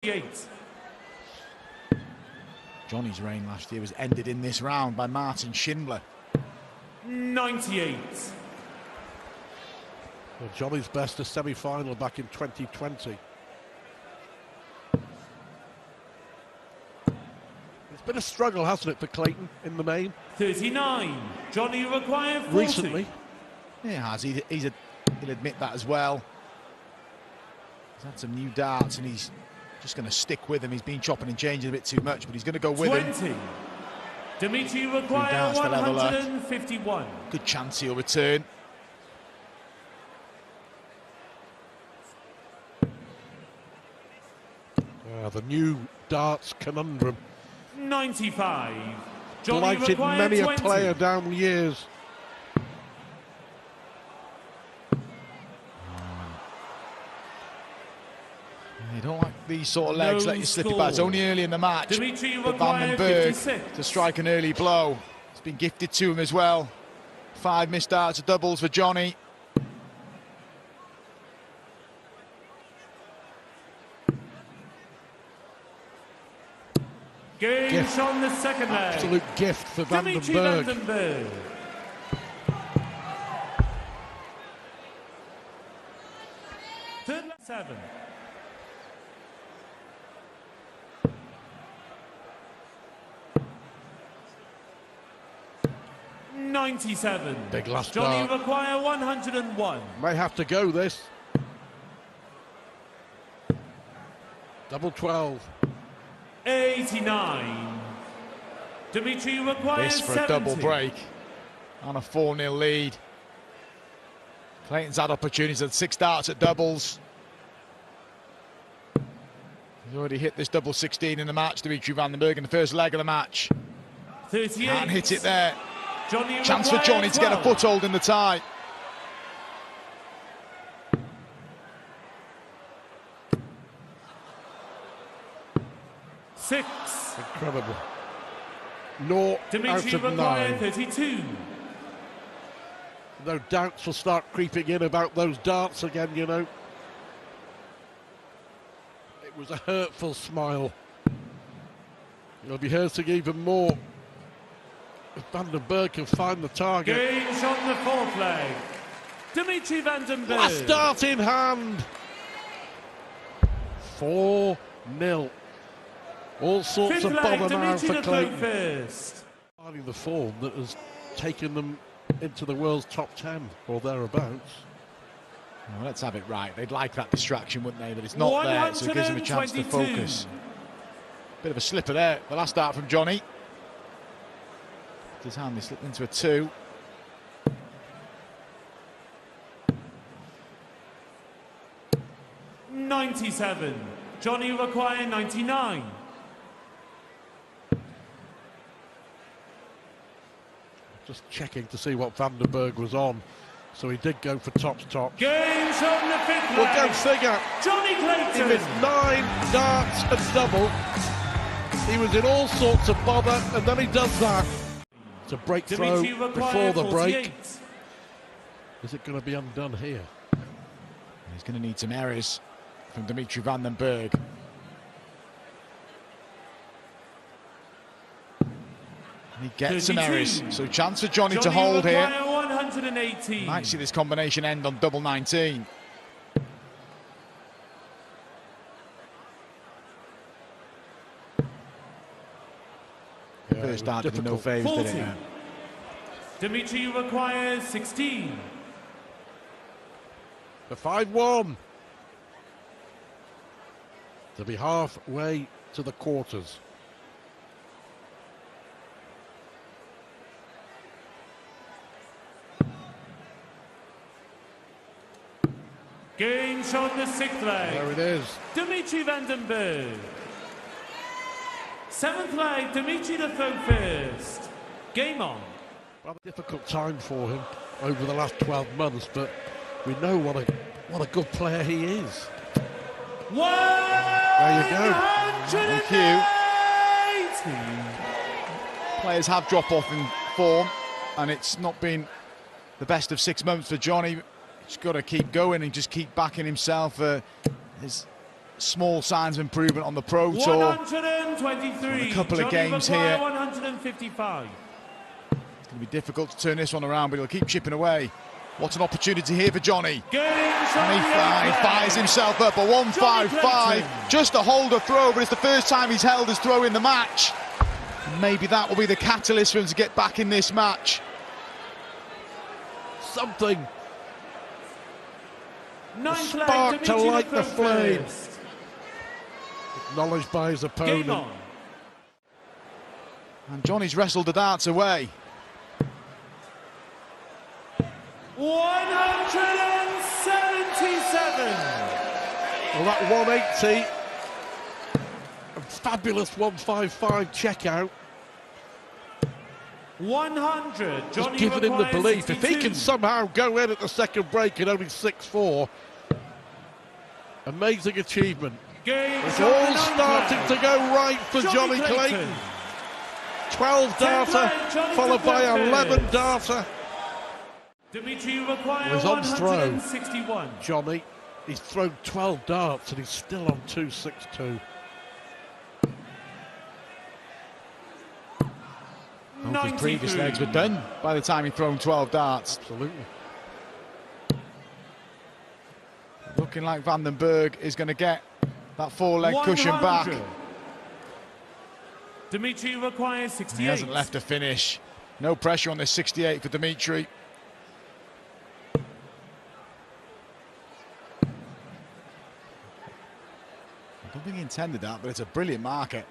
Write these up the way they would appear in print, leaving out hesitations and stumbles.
8. Johnny's reign last year was ended in this round by Martin Schindler. 98. Well, Johnny's best a semi-final back in 2020. It's been a struggle, hasn't it, for Clayton in the main? 39. Johnny required 40. Recently. Yeah, he has. He'll admit that as well. He's had some new darts and he's just going to stick with him. He's been chopping and changing a bit too much, but he's going to go with 20. him. Dimitri required 151. Good chance he'll return. The new darts conundrum. 95. Johnny Blighted required many 20. a player down the years. You don't like these sort of legs, let you slip it back. It's only early in the match Dimitri for Van den Berg to strike an early blow. It's been gifted to him as well. 5 missed darts of doubles for Johnny. Games on the second leg. Absolute gift for Van den Dimitri Berg. Van den Berg. Third 7. $97. Big last Johnny dart. require 101. May have to go this. Double 12. 89. Dimitri requires This for 70. a double break on a 4-0 lead. Clayton's had opportunities at 6 darts at doubles. He's already hit this double 16 in the match, Dimitri Van den Berg, in the first leg of the match. 38. Can't hit it there. Johnny Chance for Johnny to get a foothold in the tie. Six. Incredible. Naught Dimitri out of required 9. 32. No doubts will start creeping in about those darts again, you know. It was a hurtful smile. It'll be hurting even more if Van den Berg can find the target. Games on the fourth leg. Dimitri Van den Berg. Last dart in hand. 4-0. All sorts Fifth of leg, bother now Dimitri for to Clayton. first. Finding the form that has taken them into the world's top 10 or thereabouts. Well, let's have it right. They'd like that distraction, wouldn't they? But it's not there, so it gives them a chance to 122. focus. Bit of a slipper there. The last dart from Johnny. His hand, he slipped into a 2. $97. Johnny require 99. Just checking to see what Van den Berg was on. So he did go for tops. Games on the fifth Well, leg. go figure. Johnny He Clayton. missed 9 darts and double. He was in all sorts of bother, and then he does that. It's a break throw Dimitri before require the break. 48. Is it going to be undone here? He's going to need some errors from Dimitri Van den Berg. And he gets some 32. errors. So chance for Johnny to Johnny hold here. require 118. Might see this combination end on double 19. Yeah, First dart did him no difficult. favours, did it? 40. Yeah. Dimitri requires 16. The 5-1. To be halfway to the quarters. Games on the sixth leg. There it is. Dimitri Van den Berg. Seventh leg, Dimitri to throw first. Game on. Rather difficult time for him over the last 12 months, but we know what a good player he is. There you go. Thank you. Players have dropped off in form, and it's not been the best of 6 months for Johnny. He's got to keep going and just keep backing himself. His small signs of improvement on the Pro Tour. 123. A couple of Johnny games Maguire, here. 155. It's going to be difficult to turn this one around, but he'll keep chipping away. What an opportunity here for Johnny. And he fires himself up, a 155, just to hold a throw, but it's the first time he's held his throw in the match. And maybe that will be the catalyst for him to get back in this match. Something. A spark to light the flame. Acknowledged by his opponent. And Johnny's wrestled the darts away. 177. Well, that 180, a fabulous 155 checkout. 100. Just giving him the belief. 62. If he can somehow go in at the second break at only 6-4, amazing achievement. It's all starting to go right for Johnny Clayton. 12 darter, followed by 11 darter. Dimitri requires He's on throw. 161. Johnny, he's thrown 12 darts and he's still on 262. Both his previous legs were done by the time he'd thrown 12 darts. Absolutely. Looking like Van den Berg is going to get that four-leg cushion back. Dimitri requires 68. He hasn't left a finish. No pressure on this 68 for Dimitri. I don't think he intended that, but it's a brilliant marker.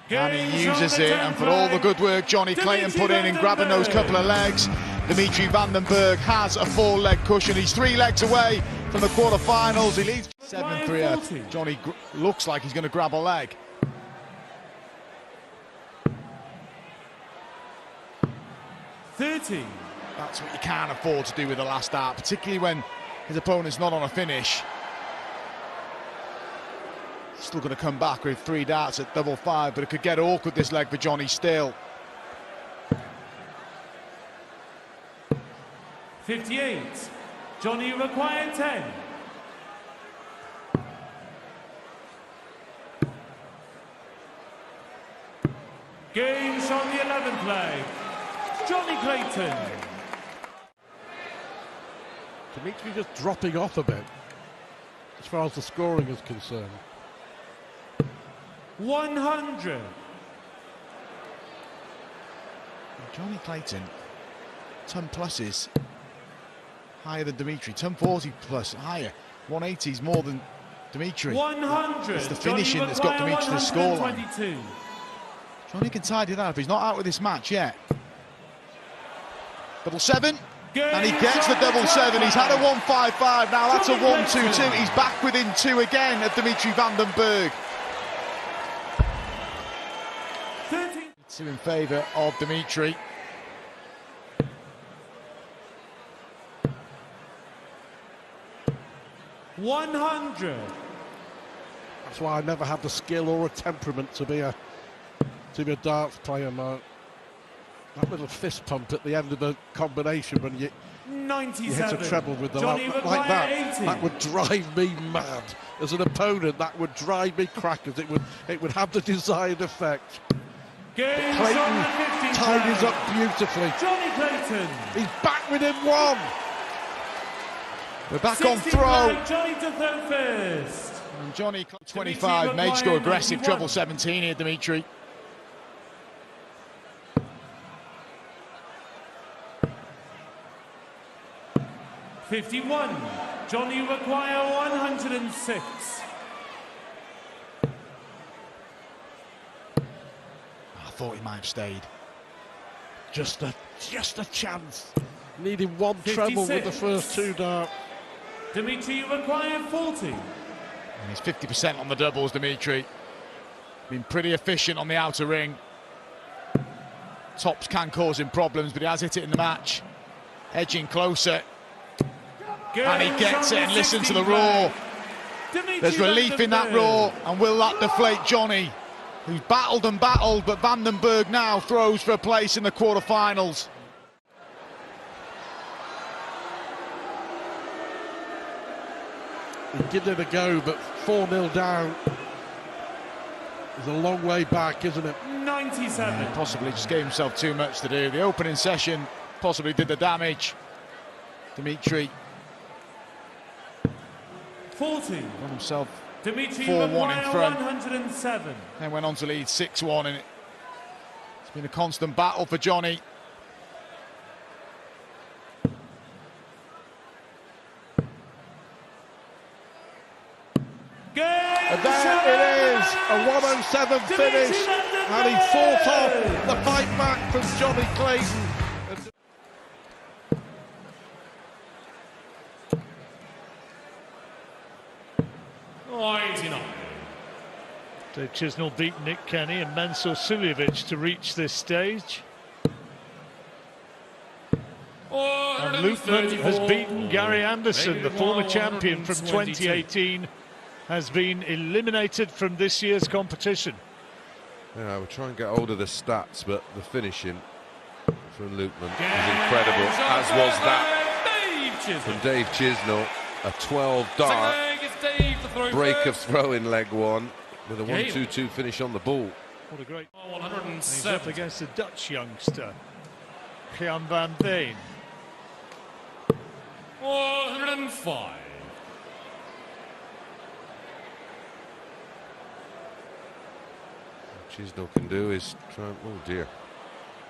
And he uses it, and for all the good work Johnny Clayton put in grabbing those couple of legs, Dimitri Van den Berg has a four-leg cushion. He's 3 legs away from the quarter-finals. He leads 7-3. Johnny looks like he's going to grab a leg. 30. That's what you can't afford to do with the last dart, particularly when his opponent's not on a finish. Still going to come back with 3 darts at 5-5, but it could get awkward, this leg, for Johnny still. 58. Johnny required 10. Games on the 11th leg. Johnny Clayton. Dimitri just dropping off a bit as far as the scoring is concerned. 100. Johnny Clayton, ton pluses higher than Dimitri, ton 40 plus higher, 180s more than Dimitri. 100. It's the finishing that's got Dimitri to the scoreline. Johnny can tidy that up. He's not out with this match yet. 7-7, and he gets the 7-7. He's had a 155. Now that's a 1-2-2. He's back within 2 again of Dimitri Van den Berg. 2 in favour of Dimitri. $100. That's why I never had the skill or a temperament to be a darts player, Mark. That little fist pump at the end of the combination when you hit a treble with the like that, 80. That would drive me mad. As an opponent, that would drive me crackers. It would have the desired effect. Clayton tidies up beautifully. Johnny Clayton. He's back within 1. We're back on throw. Johnny to throw first. And Johnny 25, made to go aggressive, treble 17 here, Dimitri. $51. Johnny require 106. I thought he might have stayed. Just a chance. Needing 1 treble with the first 2 darts. Dimitri required 40. And he's 50% on the doubles, Dimitri. Been pretty efficient on the outer ring. Tops can cause him problems, but he has hit it in the match. Edging closer. And he gets it, and listen to the roar. There's relief in that roar, and will that deflate Johnny, who's battled and battled, but Van den Berg now throws for a place in the quarter-finals. He give it a go, but 4-0 down is a long way back, isn't it? 97. Yeah, possibly just gave himself too much to do. The opening session possibly did the damage. Dimitri 40. got himself Dimitri 4-1 in front. 107. Then went on to lead 6-1, and it's been a constant battle for Johnny. And there it is, a 107 finish, and he fought off the fight back from Johnny Clayton. Dave Chisnall beat Nick Kenny and Mensur Suljovic to reach this stage. And Lukman has beaten Gary Anderson, the former champion from 2018, has been eliminated from this year's competition. Yeah, we'll try and get hold of the stats, but the finishing from Lukman was incredible, as was that from Dave Chisnall. A 12-dart break of throw in leg one with a 1-2-2 finish on the ball. What a great 107. He's up against the Dutch youngster, Jan van Veen. 105. What Chisnall can do is try and, oh dear,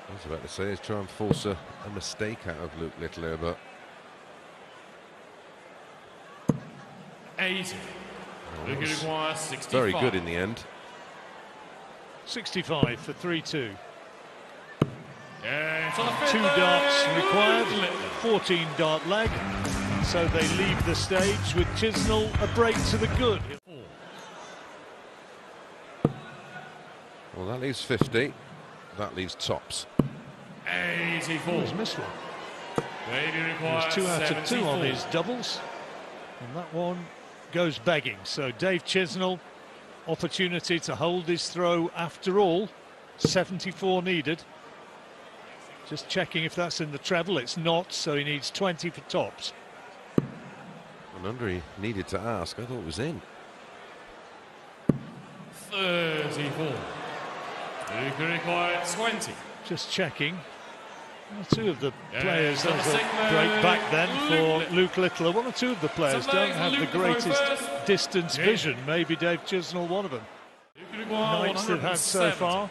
I was about to say, is try and force a mistake out of Luke Littler, but 80. Very good in the end. 65 for 3-2. 2 darts required, 14 dart leg, so they leave the stage with Chisnall a break to the good. Well, that leaves 50. That leaves tops. 84. He's missed one. He was 2 out of 2 on his doubles, and that one goes begging. So Dave Chisnall, opportunity to hold his throw after all. 74 needed. Just checking if that's in the treble. It's not, so he needs 20 for tops. No wonder he needed to ask. I thought it was in. 34. You can require 20. Just checking. One or two of the players, that was a break back then for Luke Littler. One or two of the players don't have the greatest distance vision. Maybe Dave Chisnall, one of them. Nights they've had so far.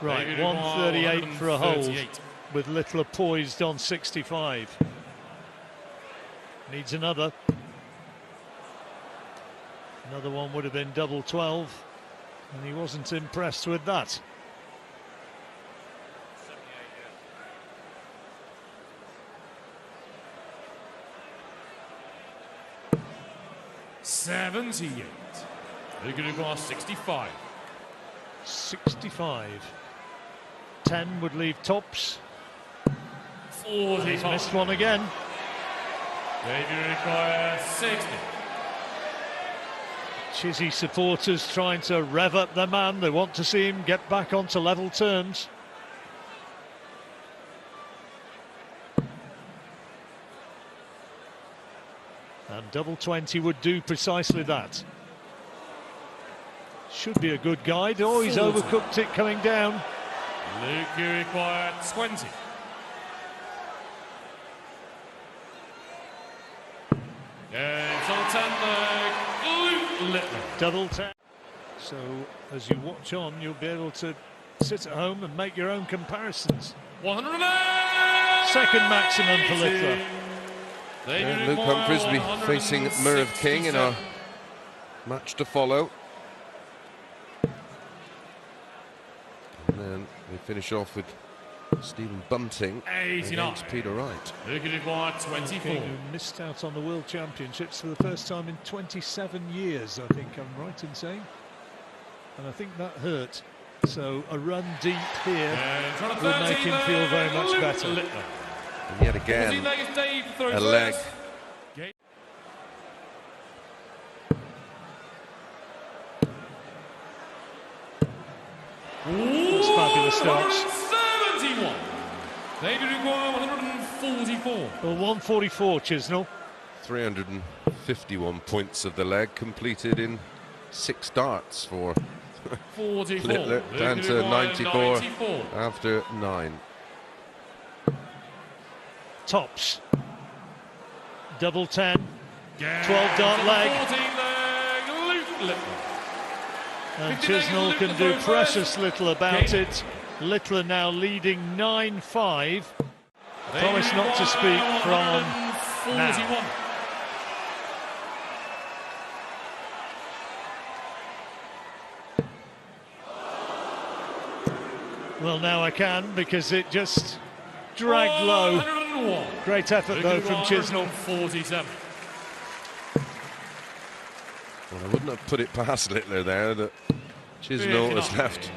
Right, 138 for a hold, with Littler poised on 65. Needs another. Another one would have been double 12, and he wasn't impressed with that. $78. They're going to go 65. 65. 10 would leave tops. 40. He's missed one again. They do require 60. Chizzy supporters trying to rev up their man. They want to see him get back onto level terms. And double 20 would do precisely that. Should be a good guide. Oh, he's overcooked it coming down. Luke, you require 20. Double 10. So as you watch on, you'll be able to sit at home and make your own comparisons. 108. Second maximum for Littler. And Luke Humphries will be facing Murav King in our match to follow. And then we finish off with Stephen Bunting against Peter Wright. King, who missed out on the World Championships for the first time in 27 years, I think I'm right in saying. And I think that hurt. So a run deep here will make him feel very much better. And yet again, a leg. That's fabulous starts. 71. They do require 144. Well, 144, Chisnell. 351 points of the leg completed in 6 darts for 44. Littler, down to 94 after 9. Tops. Double 10. 12 dart leg. 14 leg, Littler. And Chisnell can do precious little about it. Littler now leading 9-5. Promise not to speak from now. Well, now I can, because it just dragged low. Great effort, though, from Chisnell. 47. Well, I wouldn't have put it past Littler there that Chisnell has left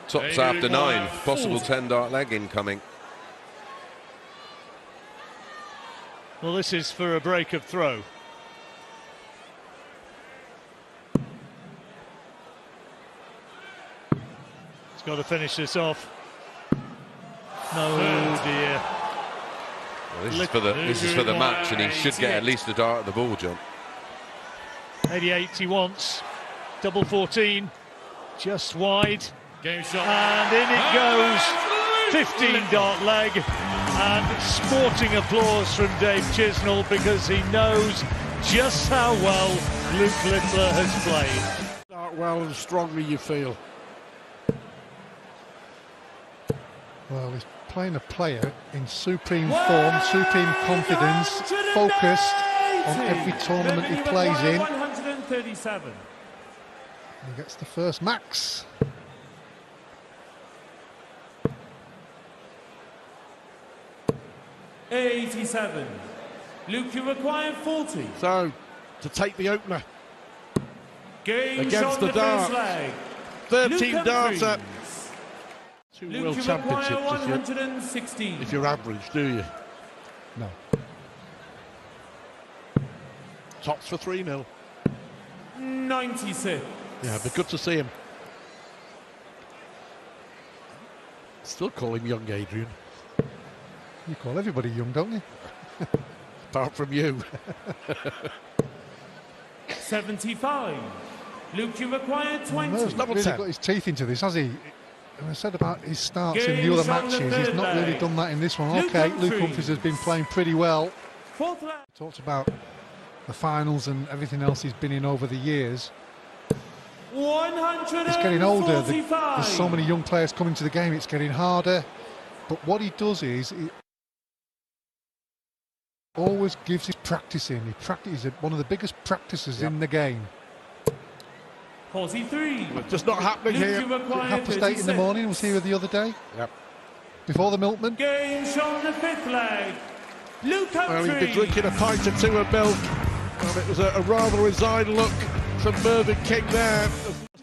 tops after 9. Possible 10 dart leg incoming. Well, this is for a break of throw. He's got to finish this off. No, dear. Well, this is for the match, and he should get at least a dart at the ball jump. 88 he wants. Double 14. Just wide. Game shot. And in it goes. 15 dart leg. And sporting applause from Dave Chisnell, because he knows just how well Luke Littler has played. Start well and strongly, you feel. Well, he's playing a player in supreme form, supreme confidence, focused on every tournament he plays in. 137. He gets the first max. $87. Luke, you require 40. So, to take the opener Game against shot the the first dart. leg. 13 darts at Humphries. 2 Luke, World you require Championships 116. if you're average, do you? No. Tops for 3-0. 96. Yeah, it'd be good to see him. Still call him young Adrian, You call everybody young, don't you? apart from you. 75. Luke, you require 20. Merv's not really 10. got his teeth into this, has he? And I said about his starts in Game the other shot in the matches, he's third not really leg. done that in this one. Luke Okay, Luke Humphries. Humphries has been playing pretty well. Fourth leg. Talked about the finals and everything else he's been in over the years. 145. It's getting older. There's so many young players coming to the game, it's getting harder. But what he does is he always gives his practicing. He's one of the biggest practices in the game. 43. Just not happening Luke, here. you require 8:30 in the morning, was here the other day. Yep. Before the Milkman. Game shot in the fifth leg. Luke Well, he'd be Humphries. drinking a pint or 2 of milk. And it was a rather resigned look from Mervyn King there.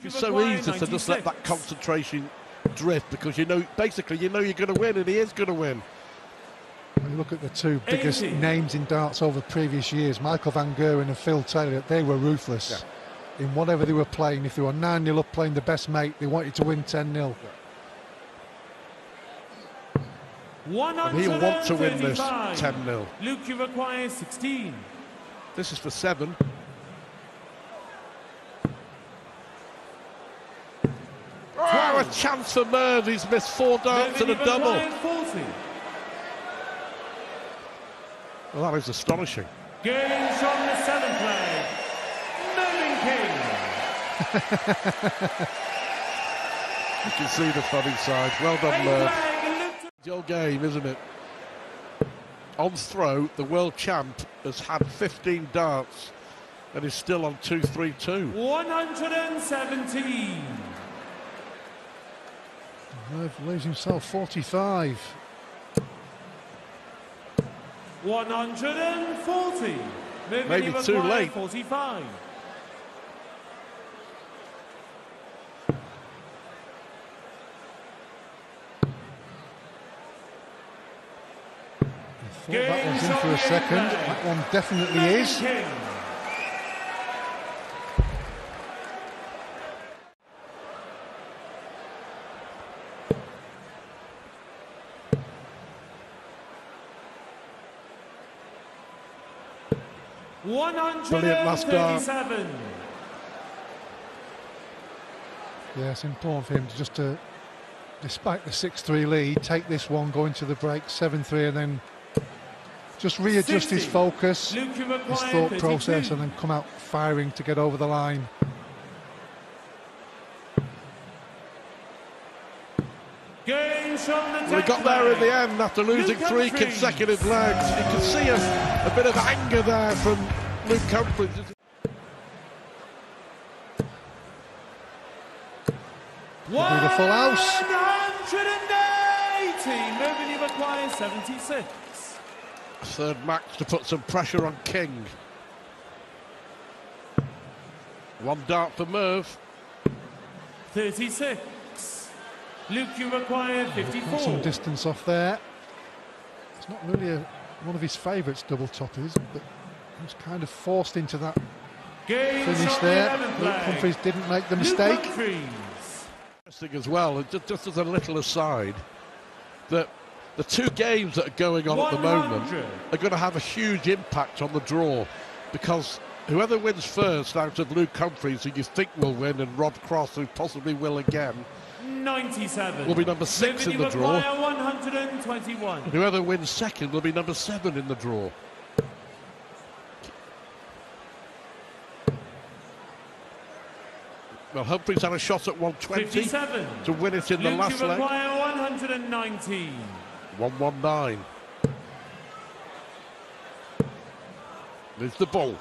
It's so easy to just let that concentration drift, because basically you know you're going to win, and he is going to win. When you look at the two biggest 80. names in darts over the previous years, Michael Van Geuren and Phil Taylor, they were ruthless in whatever they were playing. If they were 9-0 up playing the best mate, they wanted to win 10-0. And he'll want to win this 135. 10-0. Luke, you require 16. This is for 7. Oh, a chance for Merv. He's missed 4 darts and a double. 40. Well, that is astonishing. Game shot in the seventh leg. Mervyn King. You can see the funny side. Well done, Eighth Merv. leg. Luke It's your game, isn't it? On throw, the world champ has had 15 darts and is still on 2-3-2. 117. Merv leaves himself 45. 140. Mervyn, Maybe you too require late. 45. Thought that was in for a second. That one definitely is. King. Brilliant last dart. 137. Yeah, it's important for him to just despite the 6-3 lead, take this one, go into the break 7-3, and then just readjust 60. his focus, Luke, you require his thought 32. process, and then come out firing to get over the line. Well, he got there in the end after losing 3 consecutive legs. You can see a bit of anger there from Luke Humphries. The full house. 180. Nobody requires 76. Third match to put some pressure on King. 1 dart for Merv. 36. Luke, you require 54. Got some distance off there. It's not really one of his favourites, double toppers, but he was kind of forced into that finish there. Luke Humphries didn't make the mistake. Thing as well, just as a little aside, that the 2 games that are going on at the moment are going to have a huge impact on the draw, because whoever wins first out of Luke Humphries, who you think will win, and Rob Cross, who possibly will again, 97. will be number 6 in the draw. 121. Whoever wins second will be number 7 in the draw. Well, Humphries had a shot at 120 57. to win it in the Luke, last you leg. require 119. 119. There's the ball.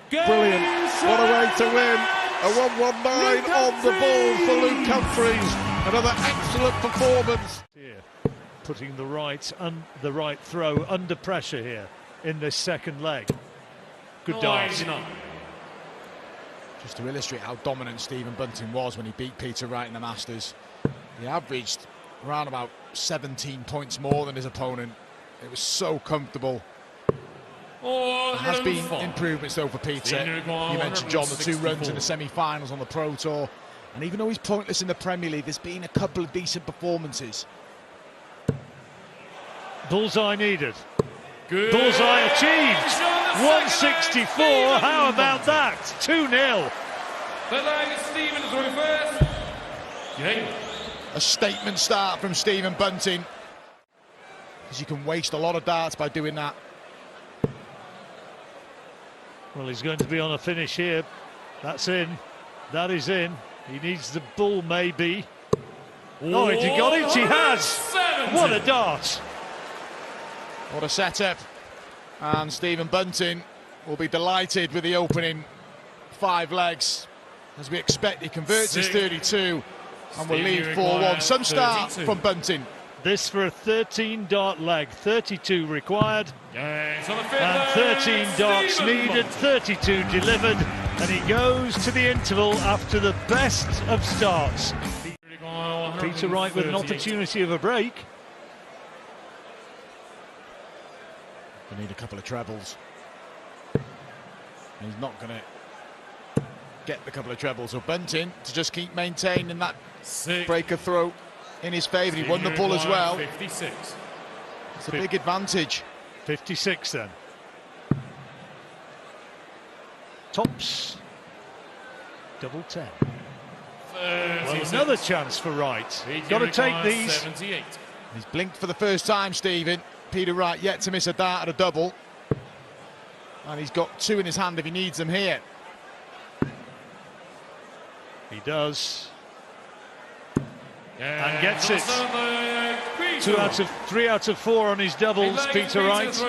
Brilliant. What a way to win. A 119 on the ball for Luke Humphries. Another excellent performance. Here, putting the right throw under pressure here in this second leg. Good dart. Just to illustrate how dominant Stephen Bunting was when he beat Peter Wright in the Masters, he averaged around about 17 points more than his opponent. It was so comfortable. There has been improvements though for Peter. You mentioned, John, the 2 runs in the semi-finals on the Pro Tour, and even though he's pointless in the Premier League, there's been a couple of decent performances. Bullseye needed. Good. Bullseye achieved. 164. How about that? 2-0. A statement start from Stephen Bunting, because you can waste a lot of darts by doing that. Well, he's going to be on a finish here. That's in. That is in. He needs the bull, maybe. Oh, has he got it? He has. What a dart. What a setup. And Stephen Bunting will be delighted with the opening 5 legs. As we expect, he converts his 32 and will lead 4-1. Some start from Bunting. This for a 13 dart leg, 32 required, and 13 darts needed, 32 delivered, and he goes to the interval after the best of starts. Peter Wright with an opportunity of a break. They need a couple of trebles. He's not going to get the couple of trebles. So Bunting to just keep maintaining that breaker throw in his favour. He won the bull as well. 56. It's a big advantage. 56 then. Tops. Double 10. Well, another chance for Wright. Got to take these. 78. He's blinked for the first time, Stephen. Peter Wright yet to miss a dart at a double. And he's got 2 in his hand if he needs them here. He does. And gets it. 3 out of 4 on his doubles, Peter Wright.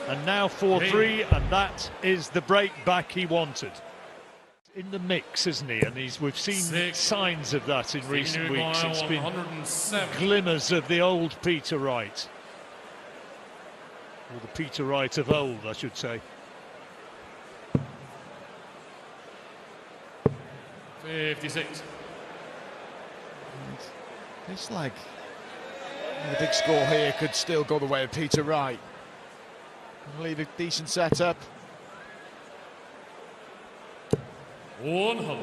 And now 4-3, and that is the break back he wanted. In the mix, isn't he? And we've seen signs of that in recent weeks. It's been glimmers of the old Peter Wright. Or the Peter Wright of old, I should say. 56. It's like the big score here could still go the way of Peter Wright. Leave a decent setup. 100.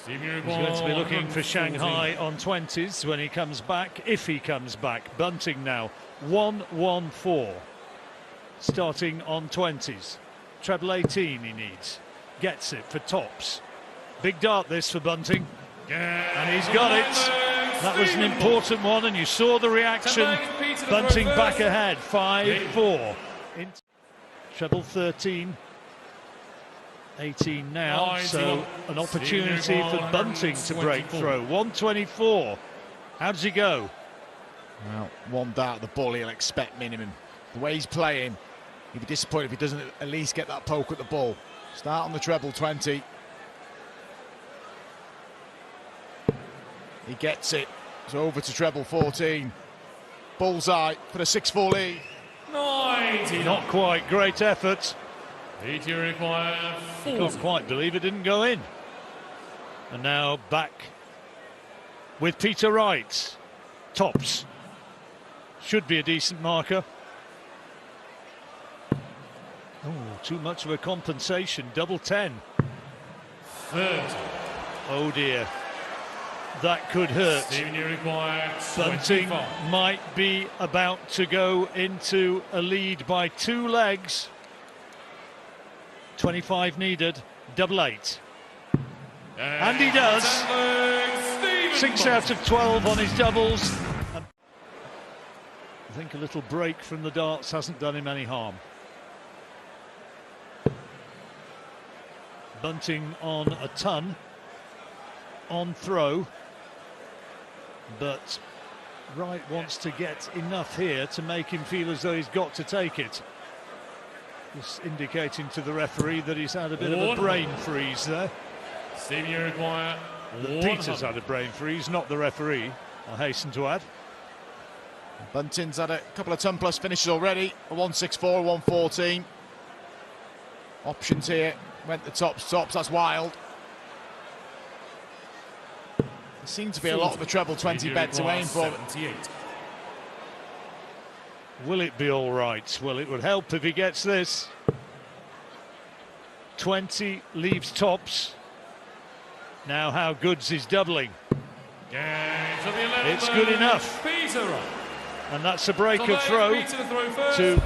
He's going to be looking for Shanghai on 20s when he comes back, if he comes back. Bunting now, 1-1-4. Starting on 20s. treble 18 he needs. Gets it for tops. Big dart this for Bunting. And he's got it. That was an important one, and you saw the reaction. Bunting back ahead, 5-4. Treble 13. 18 now, so an opportunity for Bunting to break through. 124. How does he go? Well, one dart at the ball, he'll expect minimum. The way he's playing, he'd be disappointed if he doesn't at least get that poke at the ball. Start on the treble 20. He gets it. It's over to treble 14. Bullseye for the 6-4 lead. 90. Not quite. Great effort. Peter requires 40. Can't quite believe it didn't go in. And now back with Peter Wright. Tops. Should be a decent marker. Oh, too much of a compensation. Double 10. 30. Oh dear. That could hurt. Bunting might be about to go into a lead by 2 legs. 25 needed, double 8. And he does. 6 out of 12 on his doubles. I think a little break from the darts hasn't done him any harm. Bunting on a ton, on throw. But Wright wants to get enough here to make him feel as though he's got to take it. Just indicating to the referee that he's had a bit of a brain freeze there. Peter's had a brain freeze, not the referee, I hasten to add. Bunting's had a couple of ton-plus finishes already. A 164, a 114. Options here. Went the tops, that's wild. There seemed to be a lot of the treble 20 bet to aim for. Will it be all right? Well, it would help if he gets this. 20 leaves tops. Now how good's his doubling? It's good enough. And that's a break of throw to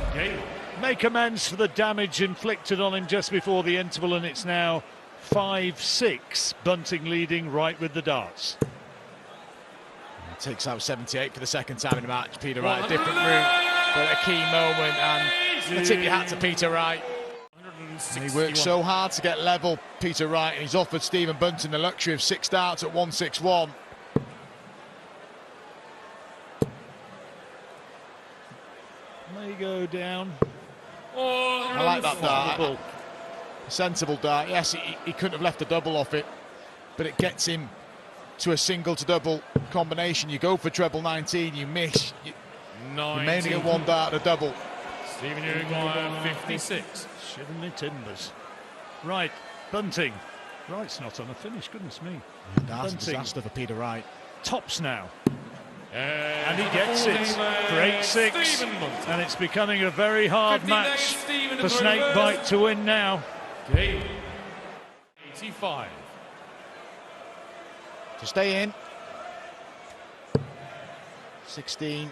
make amends for the damage inflicted on him just before the interval, and it's now 5-6. Bunting leading right with the darts. He takes out 78 for the second time in the match. Peter Wright, a different route, but a key moment, and I tip your hat to Peter Wright. He worked so hard to get level, Peter Wright, and he's offered Stephen Bunting the luxury of 6 darts at 161. May go down. I like that dart. A sensible dart. Yes, he couldn't have left a double off it, but it gets him to a single to double combination. You go for treble 19, you miss. You're mainly at 1 dart at a double. Stephen Uruguay 56. Shiver me timbers. Right, Bunting. Wright's not on a finish, goodness me. That's a disaster for Peter Wright. Tops now. And he gets it for 8-6. And it's becoming a very hard match for Snakebite to win now. 85. To stay in. 16.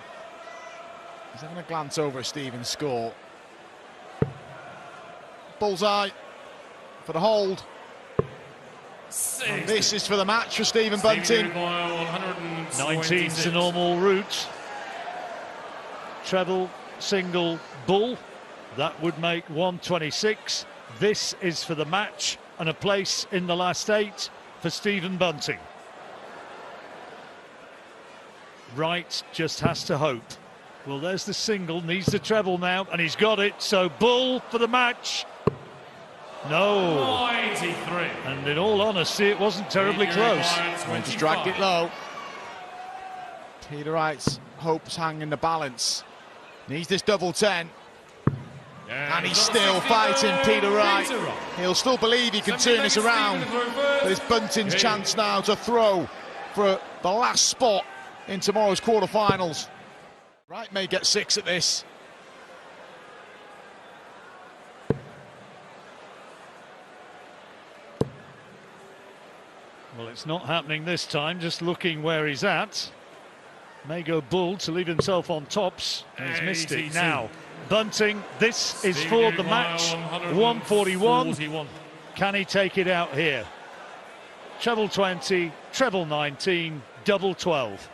He's having a glance over at Stephen's score. Bullseye for the hold. And this is for the match for Stephen Bunting. 19's the normal route. Treble, single, bull. That would make 126. This is for the match and a place in the last 8 for Stephen Bunting. Wright just has to hope. Well, there's the single, needs the treble now, and he's got it. So bull for the match. No. 93. And in all honesty, it wasn't terribly close. Just dragged it low. Peter Wright's hopes hang in the balance. Needs this double 10. And he's still fighting, Peter Wright. He'll still believe he can turn this around. But it's Bunting's chance now to throw for the last spot in tomorrow's quarterfinals. Wright may get 6 at this. Well, it's not happening this time, just looking where he's at. May go bull to leave himself on tops, and he's missed it now. Bunting, this is for the match. 141. Can he take it out here? Treble 20, treble 19, double 12.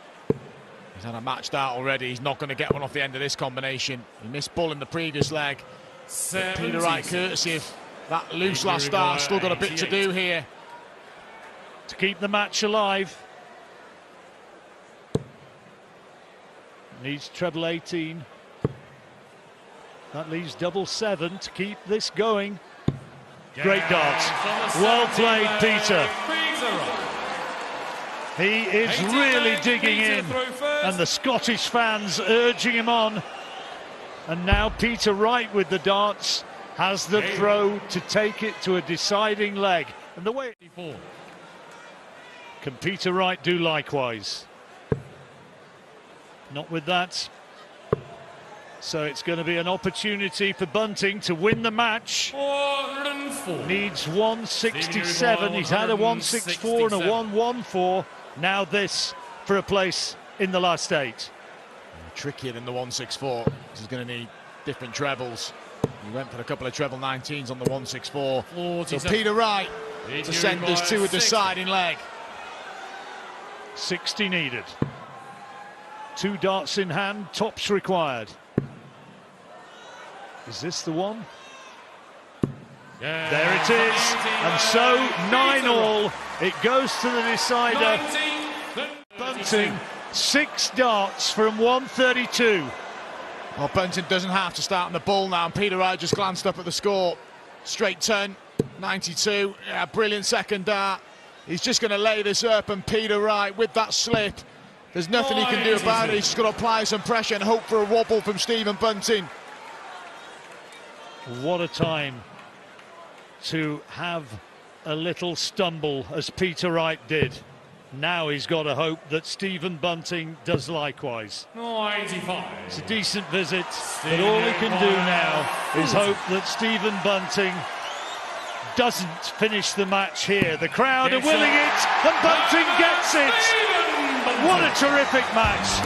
He's had a match start already. He's not going to get one off the end of this combination. He missed bull in the previous leg. Peter Wright, courtesy of that loose last start, still got a bit to do here to keep the match alive. Needs treble 18. That leaves double 7 to keep this going. Great darts. Well played, Peter. He is really digging in, and the Scottish fans urging him on. And now Peter Wright with the darts has the throw to take it to a deciding leg. And the way can Peter Wright do likewise? Not with that. So it's going to be an opportunity for Bunting to win the match. Needs 167. He's had a 164 and a 114. Now this for a place in the last 8. Trickier than the 164. This is going to need different trebles. He went for a couple of treble 19s on the 164. So Peter Wright to send us to a deciding leg. 60 needed. 2 darts in hand, tops required. Is this the one? There it is. And so 9-all. It goes to the decider. Bunting, 6 darts from 132. Well, Bunting doesn't have to start on the ball now, and Peter Wright just glanced up at the score. Straight turn, 92. Yeah, brilliant second dart. He's just going to lay this up, and Peter Wright with that slip. There's nothing he can do about it. He's just got to apply some pressure and hope for a wobble from Stephen Bunting. What a time to have a little stumble as Peter Wright did. Now he's got to hope that Stephen Bunting does likewise. It's a decent visit, but all he can do now is hope that Stephen Bunting doesn't finish the match here. The crowd are willing it, and Bunting gets it. What a terrific match.